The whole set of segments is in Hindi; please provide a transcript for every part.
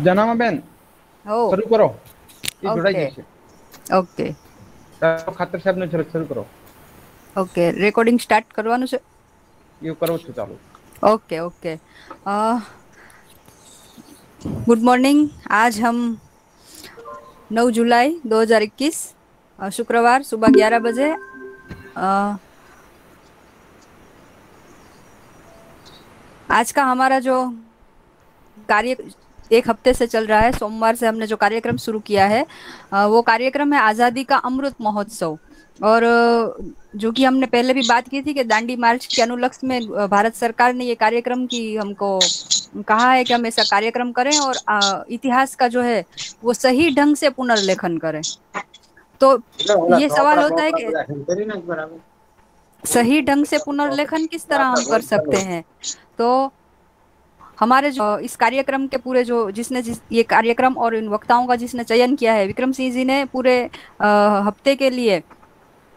જનામાં બેન ઓ શરૂ કરો. એ જોડાઈ ઓકે જશે. ઓકે ખાતર સાહેબ ને શરૂ કરો. ओके रिकॉर्डिंग स्टार्ट करवानुं छे. ये करो छो चालू. Okay okay good morning. आज हम 9 जुलाई 2021 शुक्रवार सुबह 11 बजे आज का हमारा जो कार्य एक हफ्ते से चल रहा है, सोमवार से हमने जो कार्यक्रम शुरू किया है वो कार्यक्रम है आज़ादी का अमृत महोत्सव. और जो कि हमने पहले भी बात की थी कि दांडी मार्च के अनुलक्ष्य में भारत सरकार ने ये कार्यक्रम की हमको कहा है कि हम ऐसा कार्यक्रम करें और इतिहास का जो है वो सही ढंग से पुनर्लेखन करें. तो ये सवाल होता है कि सही ढंग से पुनर्लेखन किस तरह हम कर सकते हैं. तो हमारे जो इस कार्यक्रम के पूरे जो ये कार्यक्रम और इन वक्ताओं का जिसने चयन किया है, विक्रम सिंह जी ने पूरे हफ्ते के लिए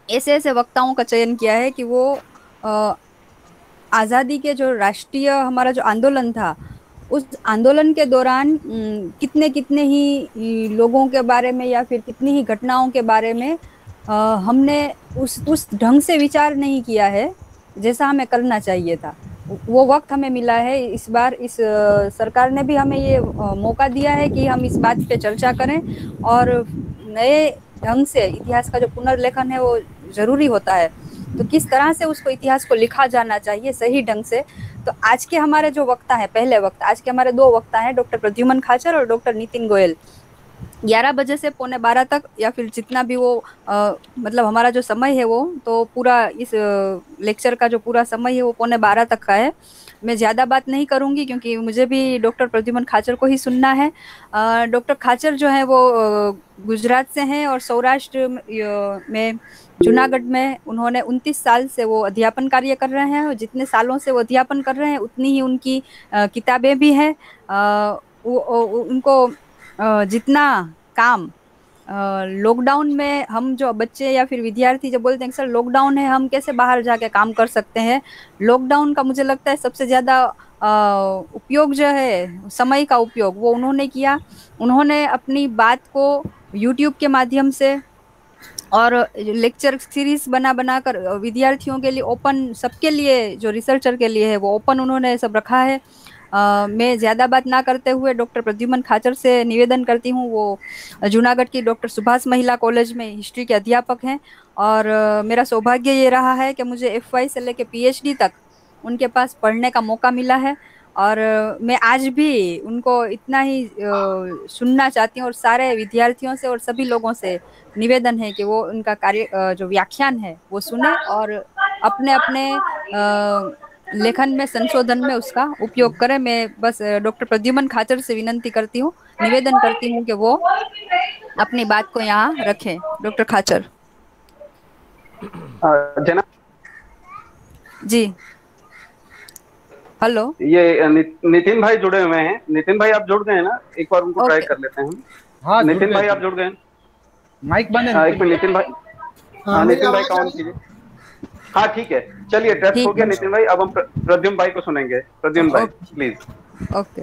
ऐसे ऐसे वक्ताओं का चयन किया है कि वो आज़ादी के जो राष्ट्रीय हमारा जो आंदोलन था उस आंदोलन के दौरान कितने कितने ही लोगों के बारे में या फिर कितनी ही घटनाओं के बारे में हमने उस ढंग से विचार नहीं किया है जैसा हमें करना चाहिए था. वो वक्त हमें मिला है इस बार. इस सरकार ने भी हमें ये मौका दिया है कि हम इस बात पे चर्चा करें और नए ढंग से इतिहास का जो पुनर्लेखन है वो जरूरी होता है. तो किस तरह से उसको इतिहास को लिखा जाना चाहिए सही ढंग से. तो आज के हमारे जो वक्ता हैं, पहले वक्ता, आज के हमारे 2 वक्ता हैं, डॉक्टर प्रद्युमन खाचर और डॉक्टर नितिन गोयल. 11 बजे से 11:45 तक या फिर जितना भी वो मतलब हमारा जो समय है वो तो पूरा इस लेक्चर का जो पूरा समय है वो 11:45 तक का है. मैं ज़्यादा बात नहीं करूंगी क्योंकि मुझे भी डॉक्टर प्रद्युमन खाचर को ही सुनना है. डॉक्टर खाचर जो है वो गुजरात से हैं और सौराष्ट्र में जूनागढ़ में उन्होंने 29 साल से वो अध्यापन कार्य कर रहे हैं और जितने सालों से वो अध्यापन कर रहे हैं उतनी ही उनकी किताबें भी हैं. उनको जितना काम लॉकडाउन में हम जो बच्चे या फिर विद्यार्थी जो बोलते हैं सर लॉकडाउन है हम कैसे बाहर जाके काम कर सकते हैं, लॉकडाउन का मुझे लगता है सबसे ज़्यादा उपयोग जो है समय का उपयोग वो उन्होंने किया. उन्होंने अपनी बात को यूट्यूब के माध्यम से और लेक्चर सीरीज बना कर विद्यार्थियों के लिए ओपन, सबके लिए जो रिसर्चर के लिए है वो ओपन उन्होंने सब रखा है. मैं ज़्यादा बात ना करते हुए डॉक्टर प्रद्युमन खाचर से निवेदन करती हूँ. वो जूनागढ़ की डॉक्टर सुभाष महिला कॉलेज में हिस्ट्री के अध्यापक हैं और मेरा सौभाग्य ये रहा है कि मुझे FY से लेकर PhD तक उनके पास पढ़ने का मौका मिला है और मैं आज भी उनको इतना ही सुनना चाहती हूँ और सारे विद्यार्थियों से और सभी लोगों से निवेदन है कि वो उनका कार्य जो व्याख्यान है वो सुने और अपने अपने लेखन में संशोधन में उसका उपयोग करें. मैं बस डॉक्टर प्रद्युमन खाचर से विनंती करती हूँ, निवेदन करती हूँ कि वो अपनी बात को यहाँ रखें. डॉक्टर खाचर जना जी. हेलो, ये नितिन भाई जुड़े हुए हैं. नितिन भाई आप जुड़ गए हैं ना, एक बार उनको ट्राई कर लेते हैं हम. हाँ नितिन भाई आप जुड़ गए हैं. माइक बंद हाँ है. एक मिनट नितिन भाई. हाँ नितिन भाई का ऑन कीजिए. हाँ ठीक है, चलिए टेस्ट हो गया नितिन भाई. अब हम प्रद्युम्न भाई को सुनेंगे. प्रद्युम्न भाई प्लीज. ओके.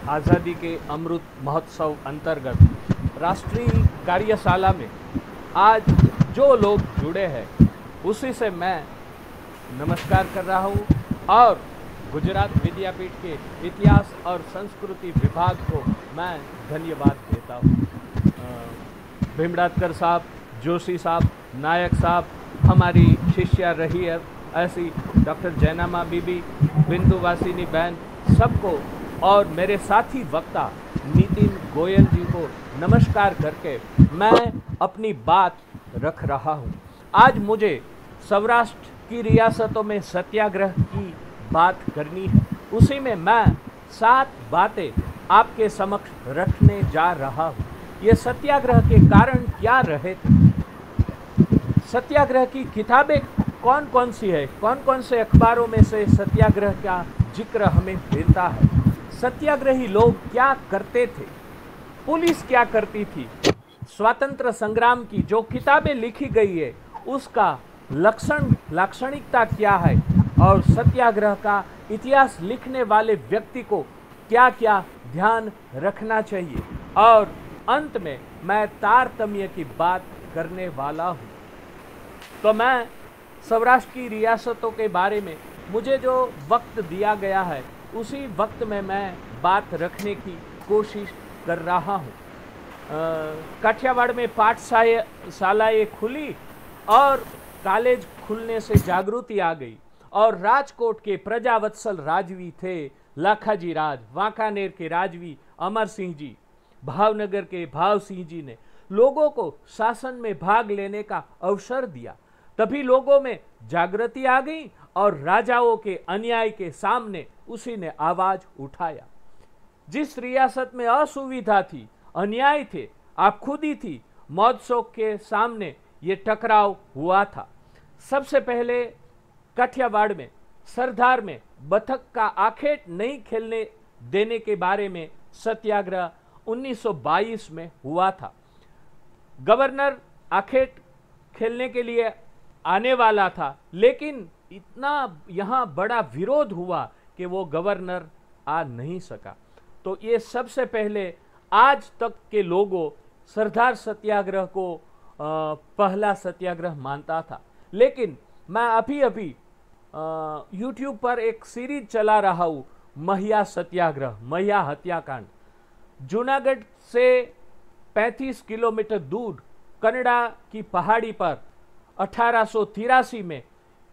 आज़ादी के अमृत महोत्सव अंतर्गत राष्ट्रीय कार्यशाला में आज जो लोग जुड़े हैं उसी से मैं नमस्कार कर रहा हूँ और गुजरात विद्यापीठ के इतिहास और संस्कृति विभाग को मैं धन्यवाद देता हूँ. भीमड़ातकर साहब, जोशी साहब, नायक साहब, हमारी शिष्या रही है ऐसी डॉक्टर जैनामा बीबी, बिंदुवासिनी बहन, सबको और मेरे साथी वक्ता नितिन गोयल जी को नमस्कार करके मैं अपनी बात रख रहा हूँ. आज मुझे सौराष्ट्र की रियासतों में सत्याग्रह की बात करनी है. उसी में मैं 7 बातें आपके समक्ष रखने जा रहा हूँ. ये सत्याग्रह के कारण क्या रहे थे, सत्याग्रह की किताबें कौन कौन सी है, कौन कौन से अखबारों में से सत्याग्रह का जिक्र हमें मिलता है, सत्याग्रही लोग क्या करते थे, पुलिस क्या करती थी, स्वातंत्र संग्राम की जो किताबें लिखी गई है उसका लाक्षणिकता क्या है, और सत्याग्रह का इतिहास लिखने वाले व्यक्ति को क्या क्या ध्यान रखना चाहिए, और अंत में मैं तारतम्य की बात करने वाला हूँ। तो मैं सौराष्ट्र की रियासतों के बारे में मुझे जो वक्त दिया गया है उसी वक्त में मैं बात रखने की कोशिश कर रहा हूँ। काठियावाड़ में पाठशालाएं खुली और कॉलेज खुलने से जागृति आ गई, और राजकोट के प्रजावत्सल राजवी थे लाखाजी राज, वांकानेर के राजवी अमर सिंह जी, भावनगर के भाव सिंह जी ने लोगों को शासन में भाग लेने का अवसर दिया। तभी लोगों में जागृति आ गई और राजाओं के अन्याय के सामने उसी ने आवाज उठाया। जिस रियासत में असुविधा थी, अन्याय थे, आबखुदी थी, मौत शोक के सामने ये टकराव हुआ था। सबसे पहले काठियावाड़ में सरदार में बतख का आखेट नहीं खेलने देने के बारे में सत्याग्रह 1922 में हुआ था। गवर्नर आखेट खेलने के लिए आने वाला था, लेकिन इतना यहाँ बड़ा विरोध हुआ कि वो गवर्नर आ नहीं सका। तो ये सबसे पहले आज तक के लोगों सरदार सत्याग्रह को पहला सत्याग्रह मानता था। लेकिन मैं अभी YouTube पर एक सीरीज चला रहा हूँ, महिया सत्याग्रह, महिया हत्याकांड। जूनागढ़ से 35 किलोमीटर दूर कन्नड़ा की पहाड़ी पर 1883 में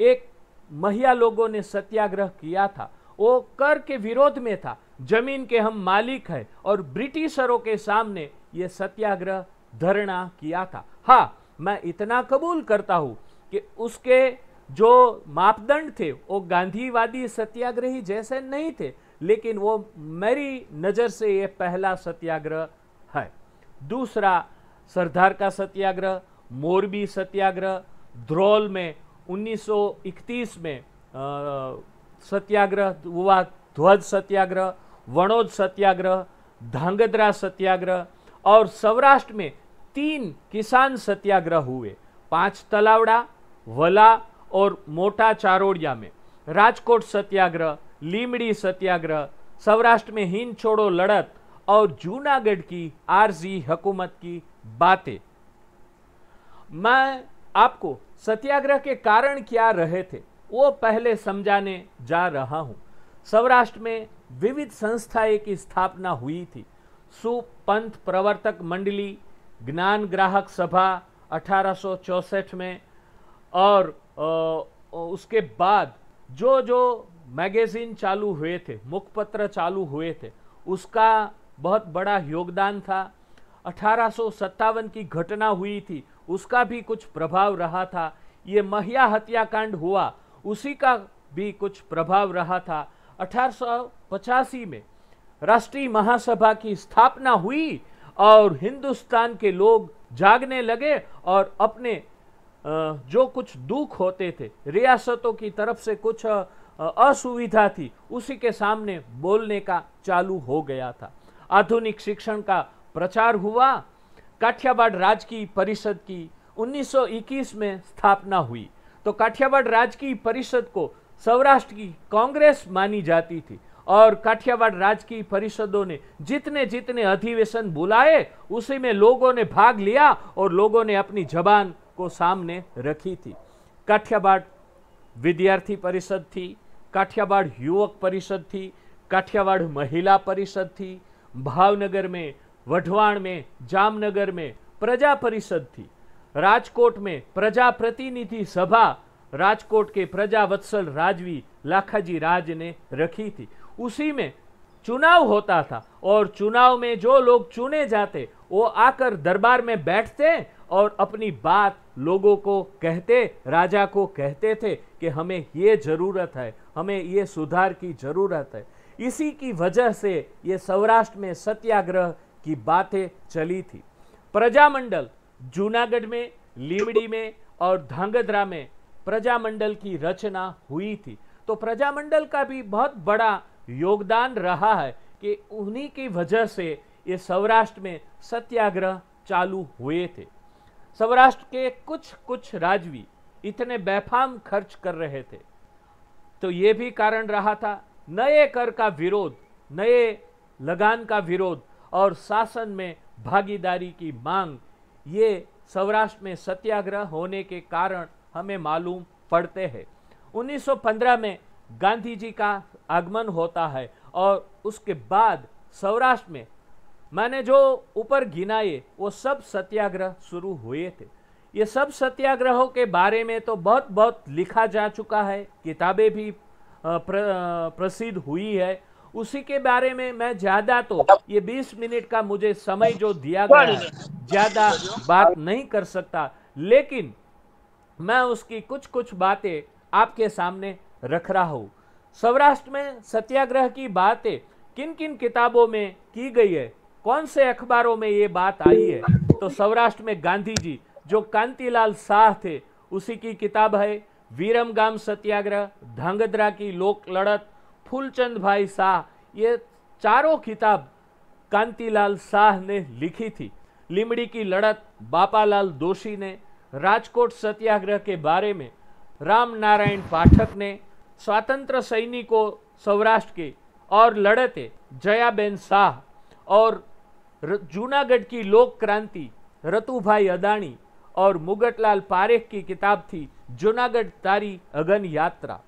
एक महिया लोगों ने सत्याग्रह किया था। वो कर के विरोध में था, जमीन के हम मालिक हैं, और ब्रिटिशरों के सामने ये सत्याग्रह धरना किया था। हाँ, मैं इतना कबूल करता हूँ कि उसके जो मापदंड थे वो गांधीवादी सत्याग्रही जैसे नहीं थे, लेकिन वो मेरी नज़र से ये पहला सत्याग्रह है। दूसरा सरदार का सत्याग्रह, मोरबी सत्याग्रह, ध्रोल में 1931 में सत्याग्रह हुआ, ध्वज सत्याग्रह, वणोद सत्याग्रह, धांगध्रा सत्याग्रह, और सौराष्ट्र में 3 किसान सत्याग्रह हुए, 5 तलावड़ा, वला और मोटा चारोड़िया में, राजकोट सत्याग्रह, लीमड़ी सत्याग्रह, सौराष्ट्र में हिंद छोड़ो लड़त, और जूनागढ़ की आरजी हुकूमत की बातें। मैं आपको सत्याग्रह के कारण क्या रहे थे वो पहले समझाने जा रहा हूं। सौराष्ट्र में विविध संस्थाएं की स्थापना हुई थी। सुपंथ प्रवर्तक मंडली, ज्ञान ग्राहक सभा 1864 में, और उसके बाद जो जो मैगजीन चालू हुए थे, मुखपत्र चालू हुए थे, उसका बहुत बड़ा योगदान था। 1857 की घटना हुई थी, उसका भी कुछ प्रभाव रहा था। ये महिया हत्याकांड हुआ, उसी का भी कुछ प्रभाव रहा था। 1885 में राष्ट्रीय महासभा की स्थापना हुई और हिंदुस्तान के लोग जागने लगे और अपने जो कुछ दुख होते थे, रियासतों की तरफ से कुछ असुविधा थी, उसी के सामने बोलने का चालू हो गया था। आधुनिक शिक्षण का प्रचार हुआ। काठियावाड़ राजकीय परिषद की 1921 में स्थापना हुई। तो काठियावाड़ राजकीय परिषद को सौराष्ट्र की कांग्रेस मानी जाती थी, और काठियावाड़ राजकीय परिषदों ने जितने जितने अधिवेशन बुलाए उसी में लोगों ने भाग लिया और लोगों ने अपनी जबान को सामने रखी थी। काठियावाड़ विद्यार्थी परिषद थी, काठियावाड़ युवक परिषद थी, काठियावाड़ महिला परिषद थी, भावनगर में, वढवाण में, जामनगर में प्रजा परिषद थी, राजकोट में प्रजा प्रतिनिधि सभा राजकोट के प्रजावत्सल राजवी लाखाजी राज ने रखी थी। उसी में चुनाव होता था और चुनाव में जो लोग चुने जाते वो आकर दरबार में बैठते और अपनी बात लोगों को कहते, राजा को कहते थे कि हमें ये जरूरत है, हमें ये सुधार की जरूरत है। इसी की वजह से ये सौराष्ट्र में सत्याग्रह की बातें चली थी। प्रजामंडल जूनागढ़ में, लीमड़ी में और धांगध्रा में प्रजामंडल की रचना हुई थी। तो प्रजामंडल का भी बहुत बड़ा योगदान रहा है कि उन्हीं की वजह से ये सौराष्ट्र में सत्याग्रह चालू हुए थे। सौराष्ट्र के कुछ राजवी इतने बेफाम खर्च कर रहे थे, तो ये भी कारण रहा था नए कर का विरोध, नए लगान का विरोध और शासन में भागीदारी की मांग। ये सौराष्ट्र में सत्याग्रह होने के कारण हमें मालूम पड़ते हैं। 1915 में गांधी जी का आगमन होता है और उसके बाद सौराष्ट्र में मैंने जो ऊपर गिनाए वो सब सत्याग्रह शुरू हुए थे। ये सब सत्याग्रहों के बारे में तो बहुत लिखा जा चुका है, किताबें भी प्रसिद्ध हुई है। उसी के बारे में मैं ज़्यादा, तो ये 20 मिनट का मुझे समय जो दिया गया है, ज़्यादा बात नहीं कर सकता, लेकिन मैं उसकी कुछ बातें आपके सामने रख रहा हूँ। सौराष्ट्र में सत्याग्रह की बातें किन किन किताबों में की गई है, कौन से अखबारों में ये बात आई है, तो सौराष्ट्र में गांधी जी जो कांतिलाल शाह थे उसी की किताब है वीरमगाम सत्याग्रह, धांगध्रा की लोक लड़त, फूलचंद भाई शाह, ये चारों किताब कांतिलाल शाह ने लिखी थी। लिमड़ी की लड़त बापालाल दोषी ने, राजकोट सत्याग्रह के बारे में राम नारायण पाठक ने, स्वतंत्र सैनिकों सौराष्ट्र के और लड़ते जयाबेन शाह, और जूनागढ़ की लोक क्रांति रतुभाई अदाणी और मुगटलाल पारेख की किताब थी जूनागढ़ तारी अगन यात्रा।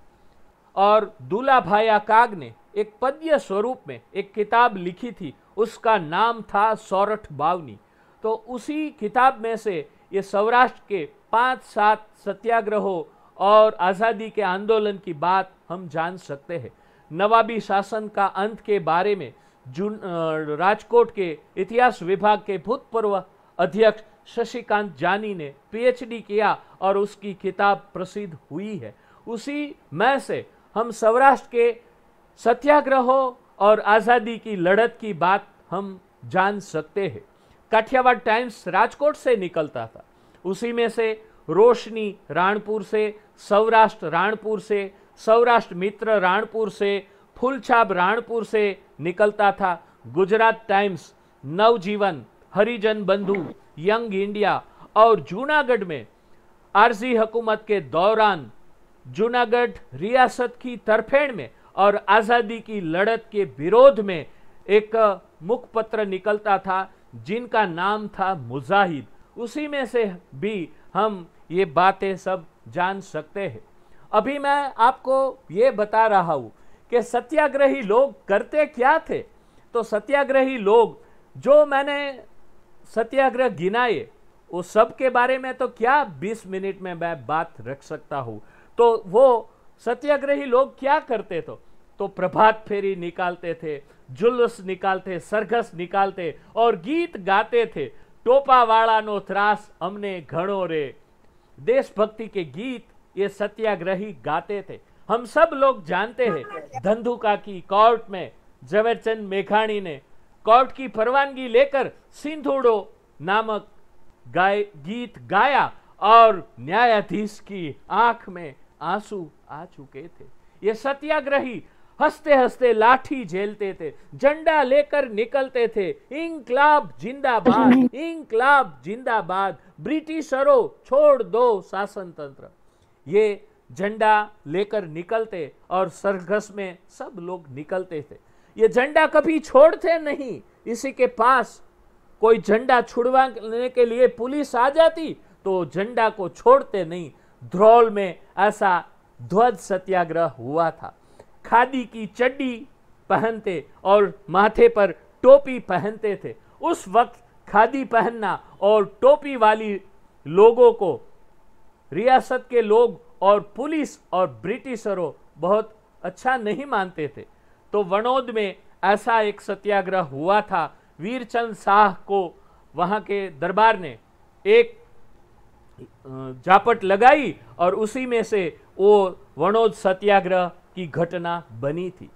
और दूल्हाभाई काग ने एक पद्य स्वरूप में एक किताब लिखी थी, उसका नाम था सौरठ बावनी। तो उसी किताब में से ये सौराष्ट्र के 5-7 सत्याग्रहों और आज़ादी के आंदोलन की बात हम जान सकते हैं। नवाबी शासन का अंत के बारे में राजकोट के इतिहास विभाग के भूतपूर्व अध्यक्ष शशिकांत जानी ने पीएचडी किया और उसकी किताब प्रसिद्ध हुई है। उसी में से हम सौराष्ट्र के सत्याग्रहों और आज़ादी की लड़त की बात हम जान सकते हैं। काठियावाड़ टाइम्स राजकोट से निकलता था, उसी में से रोशनी राणपुर से, सौराष्ट्र राणपुर से, सौराष्ट्र मित्र राणपुर से, फूलछाप राणपुर से निकलता था। गुजरात टाइम्स, नवजीवन, हरिजन बंधु, यंग इंडिया और जूनागढ़ में आरजी हुकूमत के दौरान जूनागढ़ रियासत की तरफेण में और आज़ादी की लड़त के विरोध में एक मुखपत्र निकलता था जिनका नाम था मुजाहिद। उसी में से भी हम ये बातें सब जान सकते हैं। अभी मैं आपको ये बता रहा हूँ कि सत्याग्रही लोग करते क्या थे। तो सत्याग्रही लोग जो मैंने सत्याग्रह गिनाए वो सब के बारे में तो क्या 20 मिनट में मैं बात रख सकता हूँ। तो वो सत्याग्रही लोग क्या करते थे, तो प्रभात फेरी निकालते थे, जुलूस निकालते, सरघस निकालते और गीत गाते थे। टोपा वाला नो त्रास हमने घणो रे, देशभक्ति के गीत ये सत्याग्रही गाते थे। हम सब लोग जानते हैं धंधुका की कोर्ट में झवेरचंद मेघाणी ने कोर्ट की परवानगी लेकर सिंधुड़ो नामक गीत गाया और न्यायाधीश की आंख में आंसू आ चुके थे। ये सत्याग्रही हंसते हंसते लाठी झेलते थे, झंडा लेकर निकलते थे, इंकलाब जिंदाबाद, इंकलाब जिंदाबाद, ब्रिटिशरों छोड़ दो शासन तंत्र। ये झंडा लेकर निकलते और सरघस में सब लोग निकलते थे। ये झंडा कभी छोड़ते नहीं। इसी के पास कोई झंडा छुड़वाने के लिए पुलिस आ जाती तो झंडा को छोड़ते नहीं। ध्रोल में ऐसा ध्वज सत्याग्रह हुआ था। खादी की चड्डी पहनते और माथे पर टोपी पहनते थे। उस वक्त खादी पहनना और टोपी वाली लोगों को रियासत के लोग और पुलिस और ब्रिटिशरों बहुत अच्छा नहीं मानते थे। तो वनौद में ऐसा एक सत्याग्रह हुआ था। वीरचंद शाह को वहां के दरबार ने एक जापट लगाई और उसी में से वो वनौद सत्याग्रह की घटना बनी थी।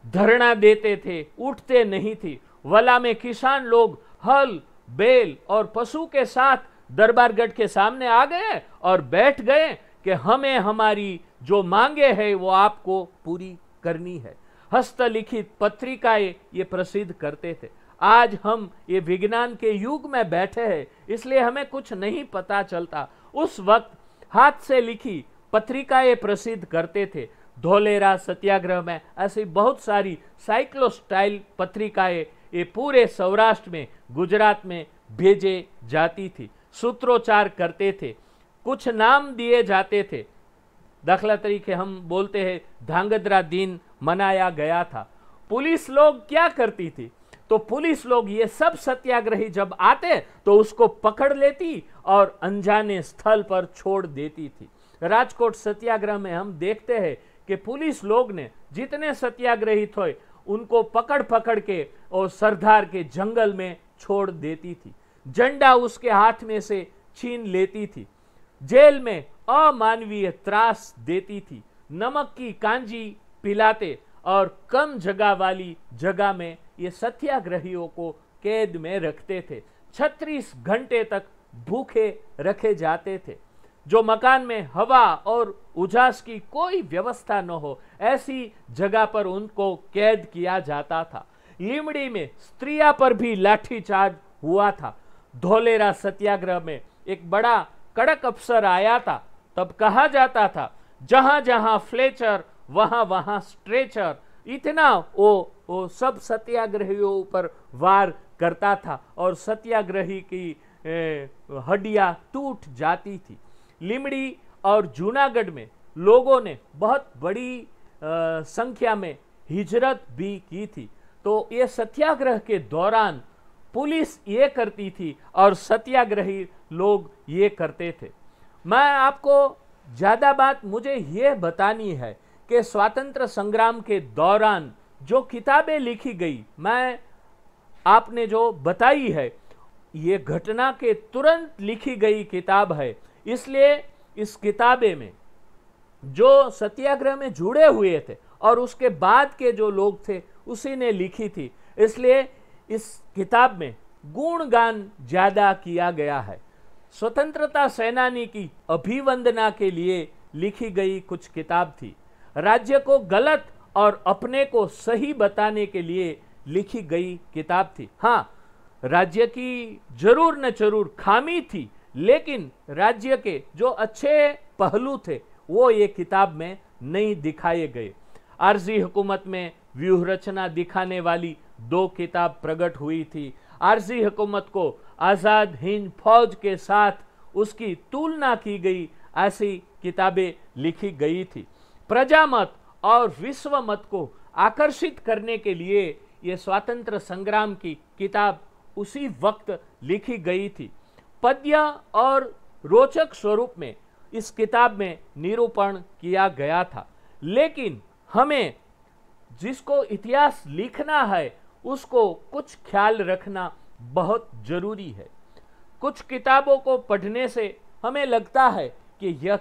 धरना देते थे, उठते नहीं थी। वला में किसान लोग हल, बैल और पशु के साथ दरबारगढ़ के सामने आ गए और बैठ गए कि हमें हमारी जो मांगे हैं वो आपको पूरी करनी है। हस्तलिखित पत्रिकाएं ये प्रसिद्ध करते थे। आज हम ये विज्ञान के युग में बैठे हैं, इसलिए हमें कुछ नहीं पता चलता। उस वक्त हाथ से लिखी पत्रिकाएं प्रसिद्ध करते थे। धोलेरा सत्याग्रह में ऐसी बहुत सारी साइक्लोस्टाइल पत्रिकाएं ये पूरे सौराष्ट्र में, गुजरात में भेजे जाती थी। सूत्रोच्चार करते थे, कुछ नाम दिए जाते थे। दाखला तरीके हम बोलते हैं धांगध्रा दिन मनाया गया था। पुलिस लोग क्या करती थी, तो पुलिस लोग ये सब सत्याग्रही जब आते तो उसको पकड़ लेती और अनजाने स्थल पर छोड़ देती थी। राजकोट सत्याग्रह में हम देखते हैं कि पुलिस लोग ने जितने सत्याग्रही थे उनको पकड़ पकड़ के और सरदार के जंगल में छोड़ देती थी। झंडा उसके हाथ में से छीन लेती थी। जेल में अमानवीय त्रास देती थी। नमक की कांजी पिलाते और कम जगह वाली जगह में ये सत्याग्रहियों को कैद में रखते थे। 36 घंटे तक भूखे रखे जाते थे। जो मकान में हवा और उजास की कोई व्यवस्था न हो, ऐसी जगह पर उनको कैद किया जाता था। लिमड़ी में स्त्रियां पर भी लाठीचार्ज हुआ था। धोलेरा सत्याग्रह में एक बड़ा कड़क अफसर आया था, तब कहा जाता था जहां जहां फ्लेचर वहां वहां स्ट्रेचर। इतना वो सब सत्याग्रहियों पर वार करता था और सत्याग्रही की हड्डियां टूट जाती थी। लिमड़ी और जूनागढ़ में लोगों ने बहुत बड़ी संख्या में हिजरत भी की थी। तो ये सत्याग्रह के दौरान पुलिस ये करती थी और सत्याग्रही लोग ये करते थे। मैं आपको ज़्यादा बात मुझे ये बतानी है कि स्वातंत्र संग्राम के दौरान जो किताबें लिखी गई, मैं आपने जो बताई है ये घटना के तुरंत लिखी गई किताब है। इसलिए इस किताबे में जो सत्याग्रह में जुड़े हुए थे और उसके बाद के जो लोग थे उसी ने लिखी थी, इसलिए इस किताब में गुणगान ज्यादा किया गया है। स्वतंत्रता सेनानी की अभिवंदना के लिए लिखी गई कुछ किताब थी। राज्य को गलत और अपने को सही बताने के लिए लिखी गई किताब थी। हाँ, राज्य की जरूर न जरूर खामी थी, लेकिन राज्य के जो अच्छे पहलू थे वो ये किताब में नहीं दिखाए गए। आरजी हुकूमत में व्यूह रचना दिखाने वाली 2 किताब प्रकट हुई थी। आरजी हुकूमत को आज़ाद हिंद फौज के साथ उसकी तुलना की गई, ऐसी किताबें लिखी गई थी। प्रजामत और विश्व मत को आकर्षित करने के लिए ये स्वातंत्र संग्राम की किताब उसी वक्त लिखी गई थी। पद्य और रोचक स्वरूप में इस किताब में निरूपण किया गया था, लेकिन हमें जिसको इतिहास लिखना है उसको कुछ ख्याल रखना बहुत जरूरी है। कुछ किताबों को पढ़ने से हमें लगता है कि यह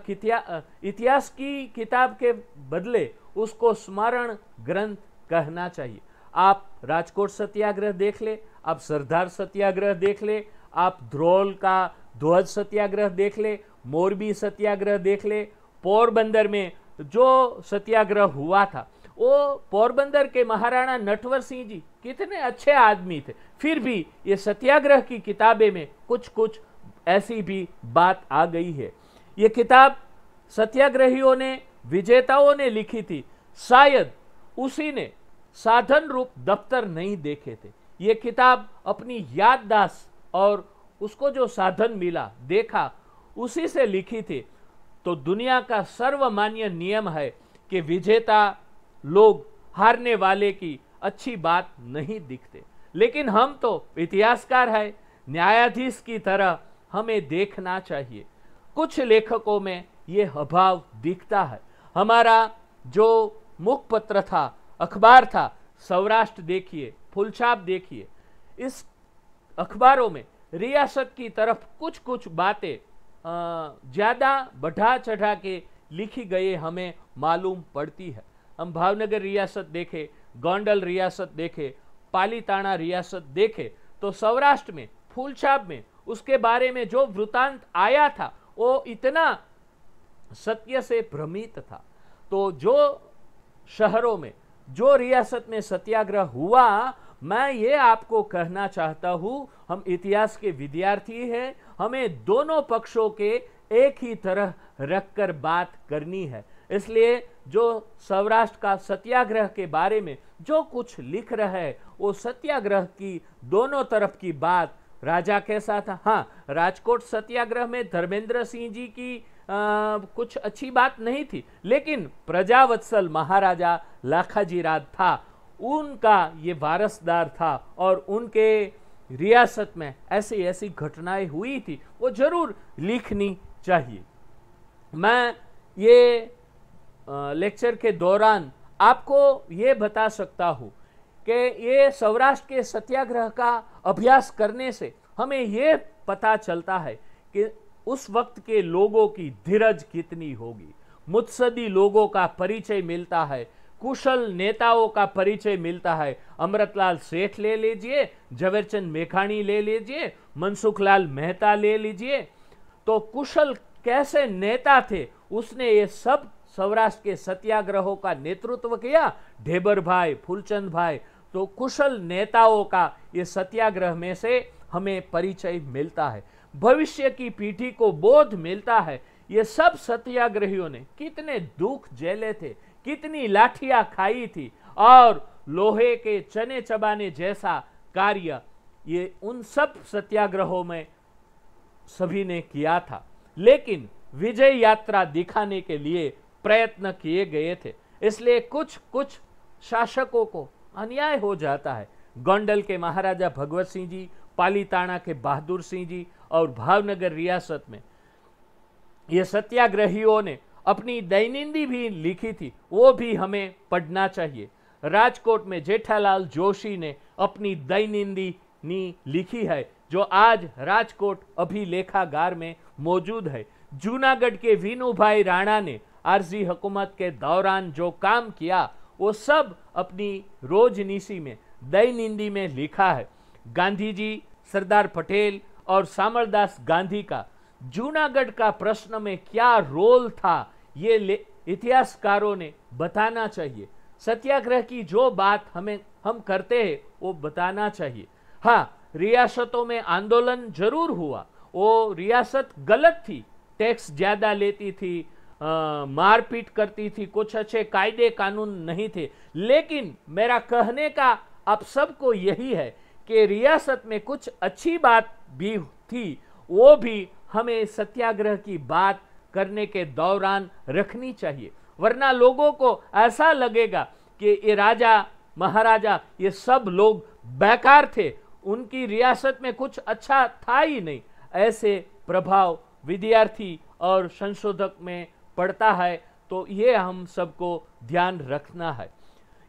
इतिहास की किताब के बदले उसको स्मरण ग्रंथ कहना चाहिए। आप राजकोट सत्याग्रह देख ले, आप सरदार सत्याग्रह देख ले, आप ध्रोल का ध्वज सत्याग्रह देख ले, मोरबी सत्याग्रह देख ले, पोरबंदर में जो सत्याग्रह हुआ था वो पोरबंदर के महाराणा नटवर सिंह जी कितने अच्छे आदमी थे, फिर भी ये सत्याग्रह की किताबें में कुछ कुछ ऐसी भी बात आ गई है। ये किताब सत्याग्रहियों ने, विजेताओं ने लिखी थी, शायद उसी ने साधन रूप दफ्तर नहीं देखे थे। ये किताब अपनी याददाश्त और उसको जो साधन मिला देखा उसी से लिखी थी। तो दुनिया का सर्वमान्य नियम है कि विजेता लोग हारने वाले की अच्छी बात नहीं दिखते, लेकिन हम तो इतिहासकार है, न्यायाधीश की तरह हमें देखना चाहिए। कुछ लेखकों में ये अभाव दिखता है। हमारा जो मुखपत्र था, अखबार था, सौराष्ट्र देखिए, फुलछाप देखिए, इस अखबारों में रियासत की तरफ कुछ कुछ बातें ज़्यादा बढ़ा चढ़ा के लिखी गई हमें मालूम पड़ती है। हम भावनगर रियासत देखें, गोंडल रियासत देखें, पालीताना रियासत देखें, तो सौराष्ट्र में फूलछाप में उसके बारे में जो वृतांत आया था वो इतना सत्य से भ्रमित था। तो जो शहरों में, जो रियासत में सत्याग्रह हुआ, मैं ये आपको कहना चाहता हूँ, हम इतिहास के विद्यार्थी हैं, हमें दोनों पक्षों के एक ही तरह रखकर बात करनी है। इसलिए जो सौराष्ट्र का सत्याग्रह के बारे में जो कुछ लिख रहा है, वो सत्याग्रह की दोनों तरफ की बात राजा के साथ। हाँ, राजकोट सत्याग्रह में धर्मेंद्र सिंह जी की कुछ अच्छी बात नहीं थी, लेकिन प्रजावत्सल महाराजा लाखाजी राज था, उनका ये वारसदार था और उनके रियासत में ऐसी ऐसी घटनाएं हुई थी, वो जरूर लिखनी चाहिए। मैं ये लेक्चर के दौरान आपको ये बता सकता हूँ कि ये सौराष्ट्र के सत्याग्रह का अभ्यास करने से हमें ये पता चलता है कि उस वक्त के लोगों की धीरज कितनी होगी। मुत्सदी लोगों का परिचय मिलता है, कुशल नेताओं का परिचय मिलता है। अमृतलाल सेठ ले लीजिए, झवेरचंद मेघाणी ले लीजिए, मनसुखलाल मेहता ले लीजिए, तो कुशल कैसे नेता थे, उसने ये सब सौराष्ट्र के सत्याग्रहों का नेतृत्व किया। ढेबर भाई, फूलचंद भाई, तो कुशल नेताओं का ये सत्याग्रह में से हमें परिचय मिलता है, भविष्य की पीढ़ी को बोध मिलता है। ये सब सत्याग्रहियों ने कितने दुख झेले थे, कितनी लाठियां खाई थी और लोहे के चने चबाने जैसा कार्य ये उन सब सत्याग्रहों में सभी ने किया था। लेकिन विजय यात्रा दिखाने के लिए प्रयत्न किए गए थे, इसलिए कुछ कुछ शासकों को अन्याय हो जाता है। गोंडल के महाराजा भगवत सिंह जी, पालीताना के बहादुर सिंह जी और भावनगर रियासत में ये सत्याग्रहियों ने अपनी दैनिंदी भी लिखी थी, वो भी हमें पढ़ना चाहिए। राजकोट में जेठालाल जोशी ने अपनी दैनिंदी लिखी है, जो आज राजकोट अभिलेखागार में मौजूद है। जूनागढ़ के वीनूभाई राणा ने आरजी हुकूमत के दौरान जो काम किया, वो सब अपनी रोजनीसी में, दैनिंदी में लिखा है। गांधी जी, सरदार पटेल और सामरदास गांधी का जूनागढ़ का प्रश्न में क्या रोल था, ये इतिहासकारों ने बताना चाहिए। सत्याग्रह की जो बात हम करते हैं वो बताना चाहिए। हाँ, रियासतों में आंदोलन जरूर हुआ, वो रियासत गलत थी, टैक्स ज्यादा लेती थी, मारपीट करती थी, कुछ अच्छे कायदे कानून नहीं थे। लेकिन मेरा कहने का आप सबको यही है कि रियासत में कुछ अच्छी बात भी थी, वो भी हमें सत्याग्रह की बात करने के दौरान रखनी चाहिए, वरना लोगों को ऐसा लगेगा कि ये राजा महाराजा ये सब लोग बेकार थे, उनकी रियासत में कुछ अच्छा था ही नहीं। ऐसे प्रभाव विद्यार्थी और संशोधक में पड़ता है, तो ये हम सबको ध्यान रखना है।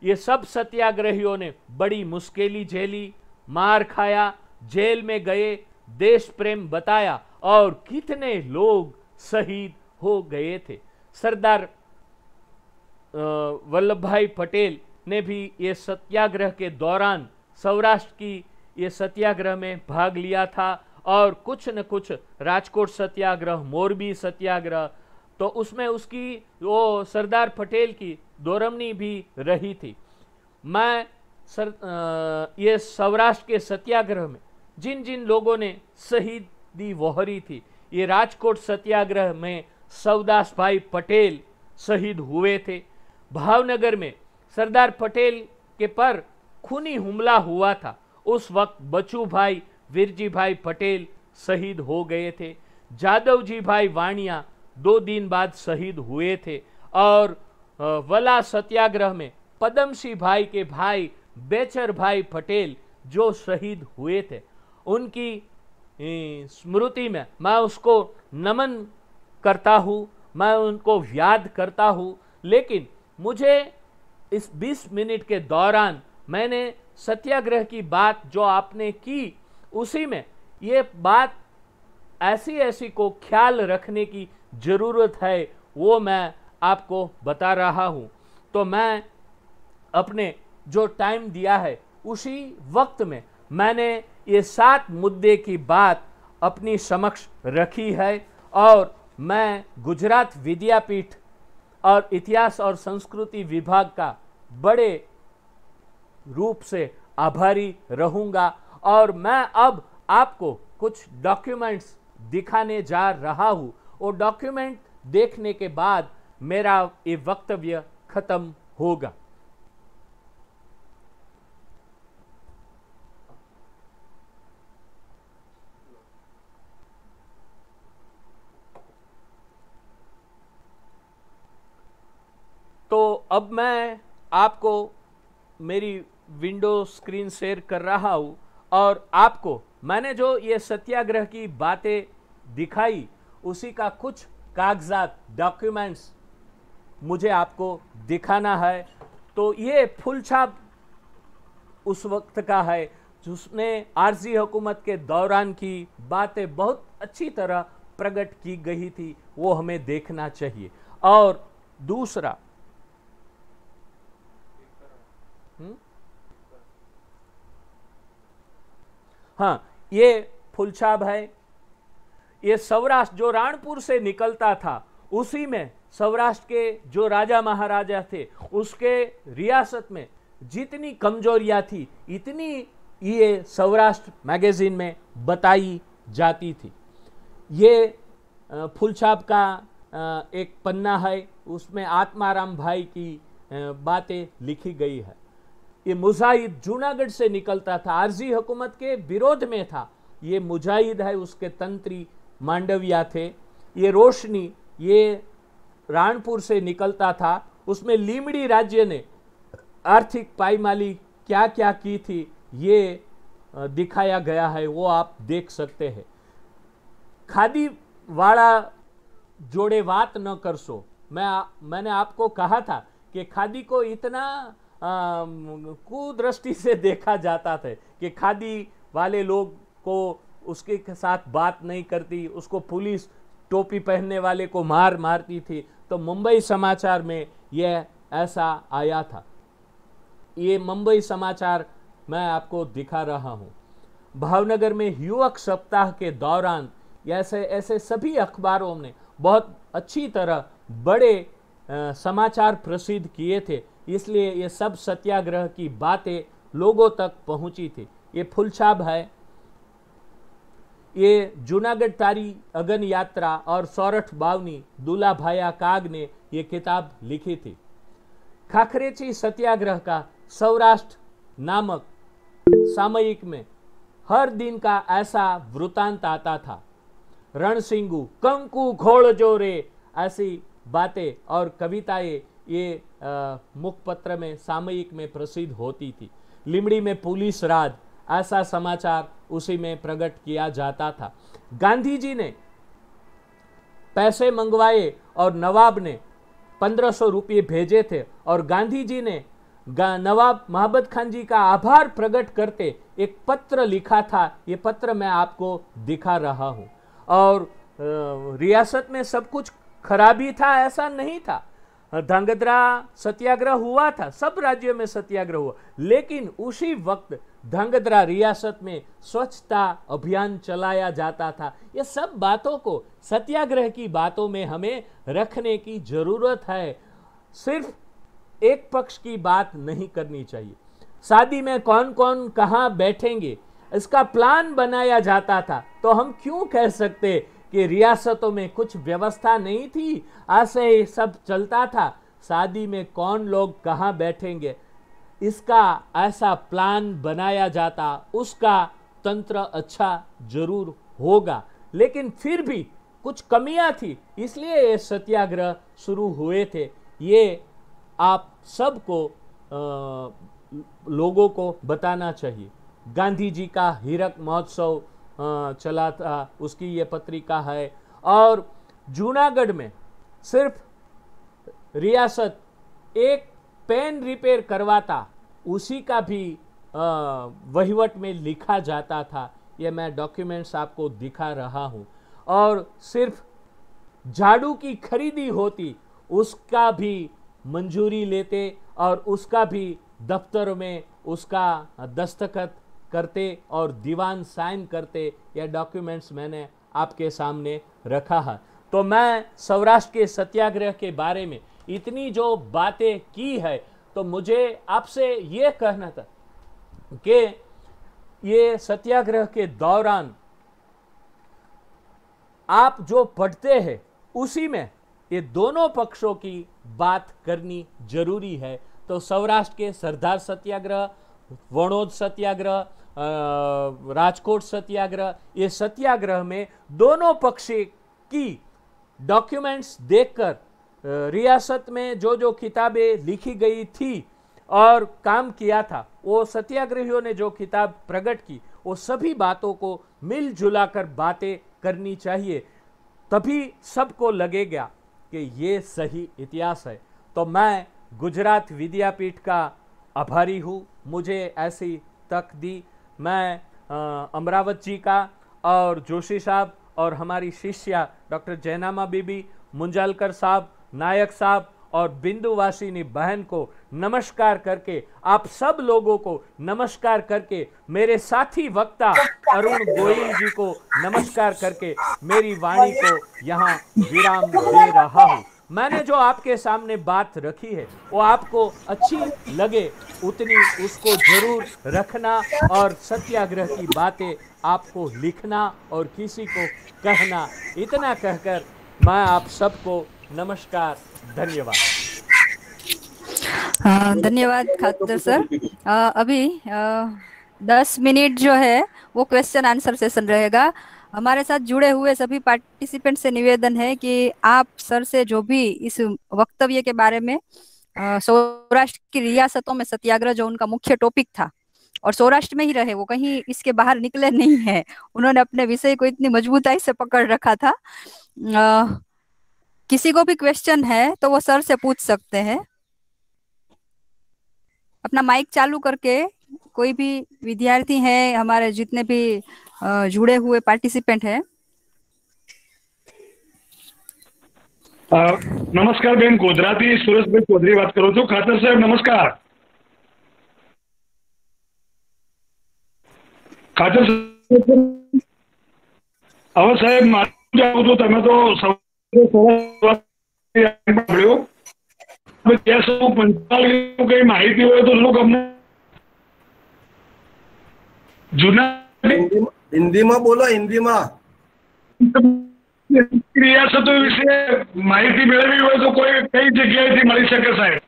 ये सब सत्याग्रहियों ने बड़ी मुश्किलें झेली, मार खाया, जेल में गए, देश प्रेम बताया और कितने लोग शहीद हो गए थे। सरदार वल्लभ भाई पटेल ने भी ये सत्याग्रह के दौरान सौराष्ट्र की ये सत्याग्रह में भाग लिया था और कुछ न कुछ राजकोट सत्याग्रह, मोरबी सत्याग्रह, तो उसमें उसकी वो सरदार पटेल की दोरमनी भी रही थी। मैं ये सौराष्ट्र के सत्याग्रह में जिन जिन लोगों ने शहीदी वोहरी थी, ये राजकोट सत्याग्रह में सौदास भाई पटेल शहीद हुए थे। भावनगर में सरदार पटेल के पर खूनी हमला हुआ था, उस वक्त बचू भाई, वीरजी भाई पटेल शहीद हो गए थे। जादव जी भाई वाणिया 2 दिन बाद शहीद हुए थे और वला सत्याग्रह में पदमसिंह भाई के भाई बेचर भाई पटेल जो शहीद हुए थे, उनकी स्मृति में मैं उसको नमन करता हूँ, मैं उनको याद करता हूँ। लेकिन मुझे इस 20 मिनट के दौरान मैंने सत्याग्रह की बात जो आपने की, उसी में ये बात ऐसी ऐसी को ख्याल रखने की ज़रूरत है, वो मैं आपको बता रहा हूँ। तो मैं अपने जो टाइम दिया है उसी वक्त में मैंने ये 7 मुद्दे की बात अपनी समक्ष रखी है और मैं गुजरात विद्यापीठ और इतिहास और संस्कृति विभाग का बड़े रूप से आभारी रहूँगा। और मैं अब आपको कुछ डॉक्यूमेंट्स दिखाने जा रहा हूँ। वो डॉक्यूमेंट देखने के बाद मेरा ये वक्तव्य खत्म होगा। तो अब मैं आपको मेरी विंडो स्क्रीन शेयर कर रहा हूँ और आपको मैंने जो ये सत्याग्रह की बातें दिखाई उसी का कुछ कागजात डॉक्यूमेंट्स मुझे आपको दिखाना है। तो ये फूलछाप उस वक्त का है जिसमें आरजी हुकूमत के दौरान की बातें बहुत अच्छी तरह प्रकट की गई थी, वो हमें देखना चाहिए। और दूसरा हाँ, ये फूलछाप है। ये सौराष्ट्र जो राणपुर से निकलता था उसी में सौराष्ट्र के जो राजा महाराजा थे उसके रियासत में जितनी कमजोरियां थी इतनी ये सौराष्ट्र मैगजीन में बताई जाती थी। ये फूलछाप का एक पन्ना है, उसमें आत्माराम भाई की बातें लिखी गई है। ये मुजाहिद जूनागढ़ से निकलता था, आरजी हुकूमत के विरोध में था। ये मुजाहिद है, उसके तंत्री मांडविया थे। ये रोशनी ये राणपुर से निकलता था, उसमें लीमड़ी राज्य ने आर्थिक पाईमाली क्या क्या की थी ये दिखाया गया है, वो आप देख सकते हैं। खादी वाला जोड़े बात न कर सो, मैंने आपको कहा था कि खादी को इतना कुदृष्टि से देखा जाता था कि खादी वाले लोग को उसके साथ बात नहीं करती, उसको पुलिस टोपी पहनने वाले को मारती थी। तो मुंबई समाचार में यह ऐसा आया था। ये मुंबई समाचार मैं आपको दिखा रहा हूँ। भावनगर में युवक सप्ताह के दौरान ऐसे सभी अखबारों ने बहुत अच्छी तरह बड़े समाचार प्रसिद्ध किए थे, इसलिए ये सब सत्याग्रह की बातें लोगों तक पहुंची थी। ये फूलछाप है। ये जूनागढ़ तारी अगन यात्रा और सौरठ बावनी दूल्हा भाया काग ने ये किताब लिखी थी। खाखरेची सत्याग्रह का सौराष्ट्र नामक सामयिक में हर दिन का ऐसा वृतांत आता था। रणसिंगू कंकु घोड़ जोरे ऐसी बातें और कविताएं ये मुखपत्र में सामयिक में प्रसिद्ध होती थी। लिमड़ी में पुलिस राज ऐसा समाचार उसी में प्रकट किया जाता था। गांधी जी ने पैसे मंगवाए और नवाब ने 1500 रुपये भेजे थे और गांधी जी ने नवाब मोहब्बत खान जी का आभार प्रकट करते एक पत्र लिखा था। ये पत्र मैं आपको दिखा रहा हूं। और रियासत में सब कुछ खराबी था ऐसा नहीं था। ध्रांगध्रा सत्याग्रह हुआ था, सब राज्यों में सत्याग्रह हुआ, लेकिन उसी वक्त ध्रांगध्रा रियासत में स्वच्छता अभियान चलाया जाता था। ये सब बातों को सत्याग्रह की बातों में हमें रखने की जरूरत है। सिर्फ एक पक्ष की बात नहीं करनी चाहिए। शादी में कौन कौन कहाँ बैठेंगे इसका प्लान बनाया जाता था, तो हम क्यों कह सकते कि रियासतों में कुछ व्यवस्था नहीं थी, ऐसे ही सब चलता था। शादी में कौन लोग कहाँ बैठेंगे इसका ऐसा प्लान बनाया जाता, उसका तंत्र अच्छा जरूर होगा, लेकिन फिर भी कुछ कमियां थी, इसलिए ये सत्याग्रह शुरू हुए थे। ये आप सबको लोगों को बताना चाहिए। गांधी जी का हीरक महोत्सव चला था, उसकी ये पत्रिका है। और जूनागढ़ में सिर्फ रियासत एक पेन रिपेयर करवाता, उसी का भी वहीवट में लिखा जाता था। ये मैं डॉक्यूमेंट्स आपको दिखा रहा हूँ। और सिर्फ झाड़ू की खरीदी होती, उसका भी मंजूरी लेते और उसका भी दफ्तर में उसका दस्तखत करते और दीवान साइन करते। यह डॉक्यूमेंट्स मैंने आपके सामने रखा है। तो मैं सौराष्ट्र के सत्याग्रह के बारे में इतनी जो बातें की है, तो मुझे आपसे ये कहना था कि ये सत्याग्रह के दौरान आप जो पढ़ते हैं उसी में ये दोनों पक्षों की बात करनी जरूरी है। तो सौराष्ट्र के सरदार सत्याग्रह, वणोद सत्याग्रह, राजकोट सत्याग्रह, ये सत्याग्रह में दोनों पक्ष की डॉक्यूमेंट्स देखकर रियासत में जो जो किताबें लिखी गई थी और काम किया था, वो सत्याग्रहियों ने जो किताब प्रकट की, वो सभी बातों को मिलजुला कर बातें करनी चाहिए, तभी सबको लगेगा कि ये सही इतिहास है। तो मैं गुजरात विद्यापीठ का आभारी हूँ, मुझे ऐसी तक दी। मैं अमरावत जी का और जोशी साहब और हमारी शिष्या डॉक्टर जैनामा बीबी, मुंजालकर साहब, नायक साहब और बिंदुवासिनी बहन को नमस्कार करके, आप सब लोगों को नमस्कार करके, मेरे साथी वक्ता अरुण गोयल जी को नमस्कार करके मेरी वाणी को यहाँ विराम दे रहा हूँ। मैंने जो आपके सामने बात रखी है वो आपको अच्छी लगे उतनी उसको जरूर रखना और सत्याग्रह की बातें आपको लिखना और किसी को कहना। इतना कहकर मैं आप सबको नमस्कार, धन्यवाद। धन्यवाद खातर सर। अभी 10 मिनट जो है वो क्वेश्चन आंसर सेशन रहेगा। हमारे साथ जुड़े हुए सभी पार्टिसिपेंट से निवेदन है कि आप सर से जो भी इस वक्तव्य के बारे में सौराष्ट्र की रियासतों में सत्याग्रह जो उनका मुख्य टॉपिक था, और सौराष्ट्र में ही रहे, वो कहीं इसके बाहर निकले नहीं है, उन्होंने अपने विषय को इतनी मजबूताई से पकड़ रखा था। किसी को भी क्वेश्चन है तो वो सर से पूछ सकते हैं। अपना माइक चालू करके कोई भी विद्यार्थी है, हमारे जितने भी जुड़े हुए पार्टिसिपेंट है। नमस्कार बेन, गुजराती સુરેશભાઈ ચૌધરી વાત કરું છું। ખાતર સાહેબ નમસ્કાર। ખાતર હવે સાહેબ મારું જાણવું તો તમે તો સાંભળ્યું, ત્યાં શું પંચાલ કઈ માહિતી હોય તો શું અમને જૂના हिंदीમાં બોલો, हिंदीમાં। रियासतों विषय माहिती मेळवी હોય તો કોઈ કઈ જગ્યાએથી મળી શકે સાહેબ?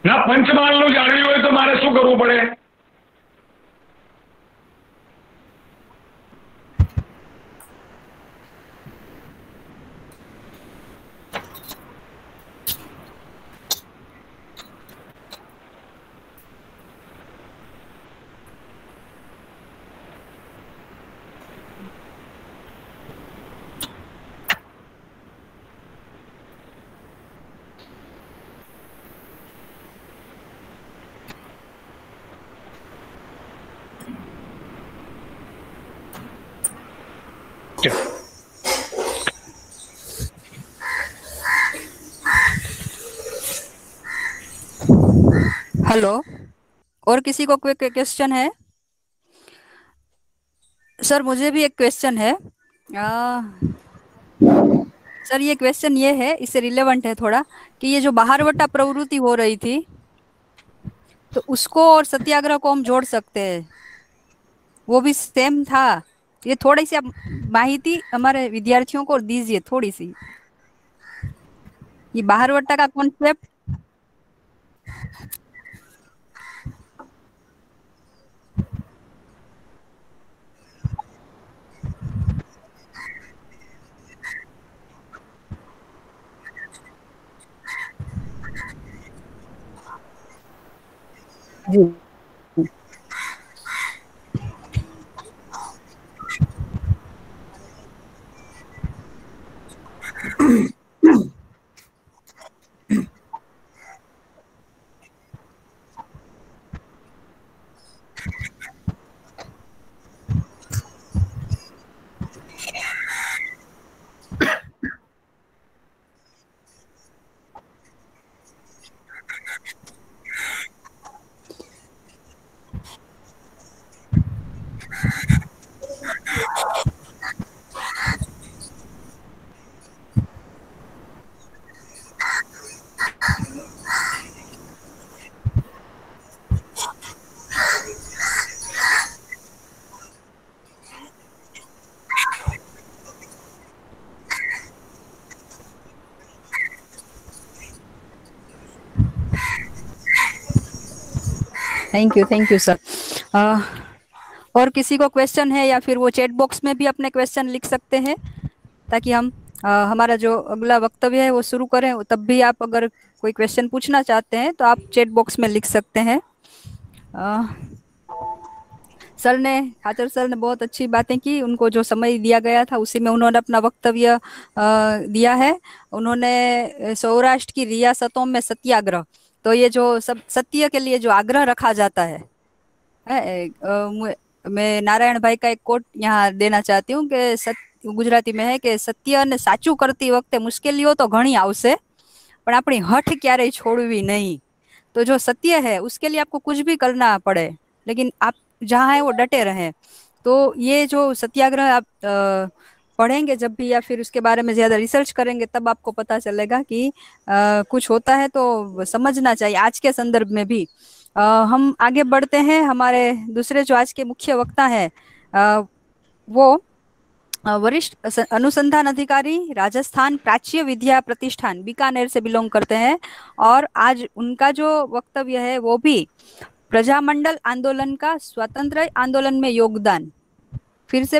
ના, પંચમહાલનું જાણવી હોય તો મારે શું કરવું પડે? हेलो, और किसी को कोई क्वेश्चन है? सर मुझे भी एक क्वेश्चन है। सर ये क्वेश्चन ये है, इससे रिलेवेंट है थोड़ा, कि ये जो बाहरवटा प्रवृत्ति हो रही थी तो उसको और सत्याग्रह को हम जोड़ सकते हैं, वो भी सेम था। ये थोड़ी सी आप माहिती हमारे विद्यार्थियों को दीजिए, थोड़ी सी। ये बाहरवटा का कॉन्सेप्ट जी थैंक यू सर। और किसी को क्वेश्चन है या फिर वो चैट बॉक्स में भी अपने क्वेश्चन लिख सकते हैं, ताकि हम हमारा जो अगला वक्तव्य है वो शुरू करें। तब भी आप अगर कोई क्वेश्चन पूछना चाहते हैं तो आप चैट बॉक्स में लिख सकते हैं। खाचर सर ने बहुत अच्छी बातें की। उनको जो समय दिया गया था उसी में उन्होंने अपना वक्तव्य दिया है। उन्होंने सौराष्ट्र की रियासतों में सत्याग्रह, तो ये जो सब सत्य के लिए जो आग्रह रखा जाता है, मैं नारायण भाई का एक कोट यहाँ देना चाहती हूँ कि गुजराती में है कि सत्य ने साचू करती वक्ते मुश्केलियों तो घणी आवशे पण अपनी हठ क्यारेय छोड़वी नहीं। तो जो सत्य है उसके लिए आपको कुछ भी करना पड़े, लेकिन आप जहाँ है वो डटे रहें। तो ये जो सत्याग्रह आप पढ़ेंगे जब भी या फिर उसके बारे में ज्यादा रिसर्च करेंगे तब आपको पता चलेगा कि कुछ होता है तो समझना चाहिए। आज के संदर्भ में भी हम आगे बढ़ते हैं। हमारे दूसरे जो आज के मुख्य वक्ता है वो वरिष्ठ अनुसंधान अधिकारी राजस्थान प्राच्य विद्या प्रतिष्ठान बीकानेर से बिलोंग करते हैं, और आज उनका जो वक्तव्य है वो भी प्रजामंडल आंदोलन का स्वतंत्र आंदोलन में योगदान। फिर से